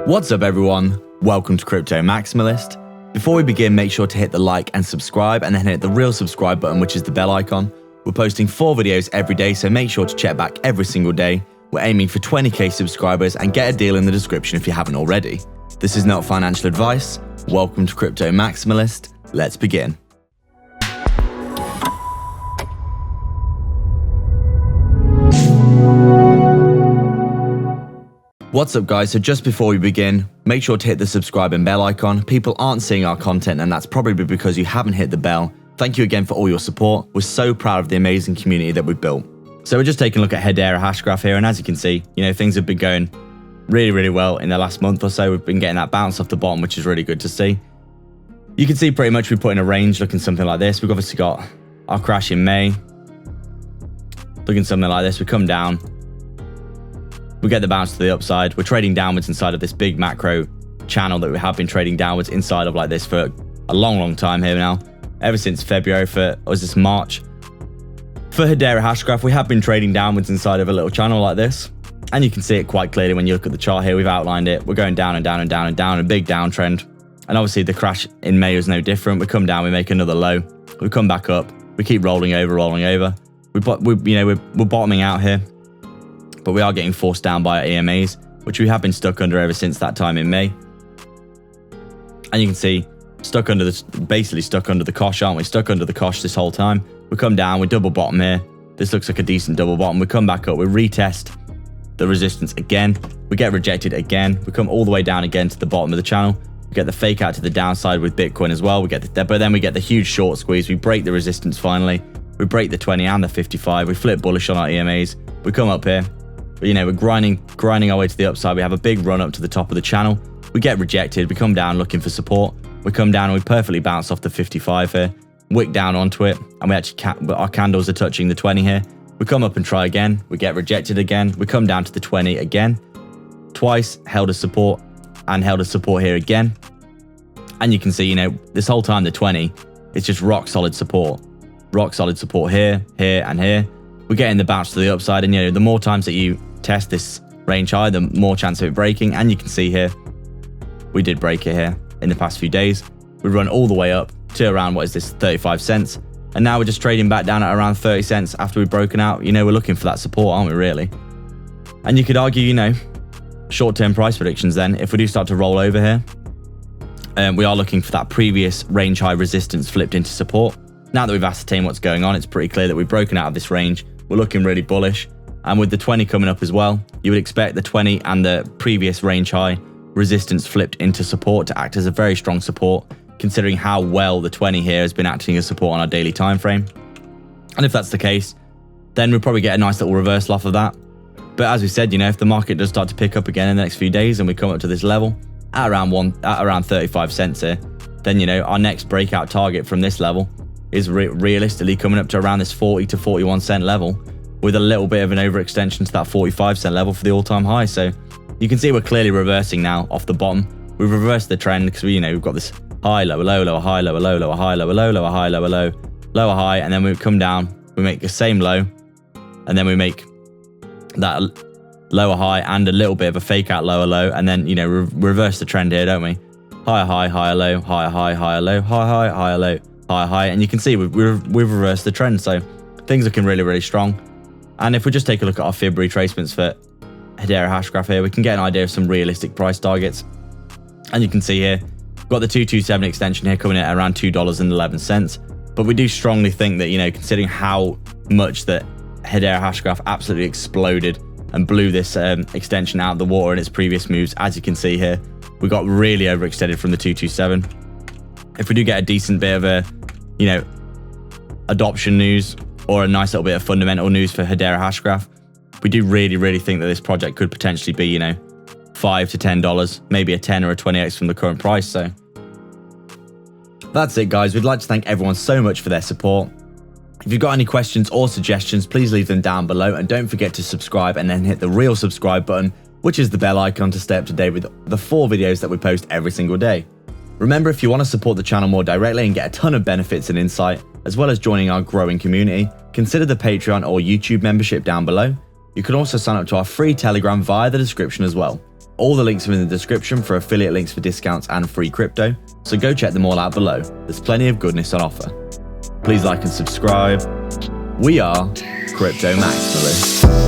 What's up everyone, welcome to Crypto Maximalist. Before we begin, make sure to hit the like and subscribe and then hit the real subscribe button, which is the bell icon. We're posting 4 videos every day, so make sure to check back every single day. We're aiming for 20k subscribers and get a deal in the description if you haven't already. This is not financial advice. Welcome to Crypto Maximalist. Let's begin. What's up guys, so just before we begin, make sure to hit the subscribe and bell icon. People aren't seeing our content and that's probably because you haven't hit the bell. Thank you again for all your support. We're so proud of the amazing community that we've built. So we're just taking a look at Hedera hash graph here, and as you can see, things have been going really well in the last month or so. We've been getting that bounce off the bottom, which is really good to see. You can see pretty much we put in a range looking something like this. We've obviously got our crash in May. Looking something like this, we come down. We get the bounce to the upside. We're trading downwards inside of this big macro channel that we have been trading downwards inside of like this for a long time here now. Ever since February March. For Hedera hash graph, we have been trading downwards inside of a little channel like this. And you can see it quite clearly when you look at the chart here. We've outlined it. We're going down and down and down and down, a big downtrend. And obviously the crash in May is no different. We come down, we make another low. We come back up. We keep rolling over. We're bottoming out here. But we are getting forced down by our EMAs, which we have been stuck under ever since that time in May. And you can see, basically stuck under the cosh, aren't we? Stuck under the cosh this whole time. We come down, we double bottom here. This looks like a decent double bottom. We come back up, we retest the resistance again. We get rejected again. We come all the way down again to the bottom of the channel. We get the fake out to the downside with Bitcoin as well. But then we get the huge short squeeze. We break the resistance finally. We break the 20 and the 55. We flip bullish on our EMAs. We come up here. We're grinding our way to the upside. We have a big run up to the top of the channel. We get rejected. We come down looking for support. We come down and we perfectly bounce off the 55 here. Wick down onto it. And we actually, our candles are touching the 20 here. We come up and try again. We get rejected again. We come down to the 20 again. Twice held a support and held a support here again. And you can see, this whole time the 20 is just rock solid support. Rock solid support here, here and here. We're getting the bounce to the upside, and the more times that you test this range high, the more chance of it breaking. And you can see here, we did break it here in the past few days. We run all the way up to around, 35 cents. And now we're just trading back down at around 30 cents after we've broken out. We're looking for that support, aren't we, really? And you could argue, short-term price predictions then, if we do start to roll over here, we are looking for that previous range high resistance flipped into support. Now that we've ascertained what's going on, it's pretty clear that we've broken out of this range. We're looking really bullish. And with the 20 coming up as well, you would expect the 20 and the previous range high resistance flipped into support to act as a very strong support, considering how well the 20 here has been acting as support on our daily time frame. And if that's the case, then we'll probably get a nice little reversal off of that. But as we said, if the market does start to pick up again in the next few days and we come up to this level at around 35 cents here, then our next breakout target from this level is realistically coming up to around this 40 to 41 cent level, with a little bit of an overextension to that 45 cent level for the all-time high. So you can see we're clearly reversing now off the bottom. We've reversed the trend because we've got this high, lower, low, lower, high, lower, low, lower, high, lower, low, lower, high, lower, low, lower, high, and then we come down, we make the same low, and then we make that lower high and a little bit of a fake out lower low, and then reverse the trend here, don't we? Higher high, higher low, higher high, higher low, higher high, higher low, higher high, and you can see we've reversed the trend. So things looking really strong. And if we just take a look at our fib retracements for Hedera hash graph here, we can get an idea of some realistic price targets. And you can see here, we've got the 227 extension here coming in at around $2.11. But we do strongly think that, considering how much that Hedera hash graph absolutely exploded and blew this extension out of the water in its previous moves, as you can see here, we got really overextended from the 227. If we do get a decent bit of a, adoption news or a nice little bit of fundamental news for Hedera hash graph, we do really think that this project could potentially be, $5 to $10, maybe a 10 or a 20x from the current price. So that's it, guys. We'd like to thank everyone so much for their support. If you've got any questions or suggestions, please leave them down below, and don't forget to subscribe and then hit the real subscribe button, which is the bell icon, to stay up to date with the 4 videos that we post every single day. Remember, if you want to support the channel more directly and get a ton of benefits and insight, as well as joining our growing community, consider the Patreon or YouTube membership down below. You can also sign up to our free Telegram via the description as well. All the links are in the description for affiliate links for discounts and free crypto, so go check them all out below. There's plenty of goodness on offer. Please like and subscribe. We are Crypto Maximalist.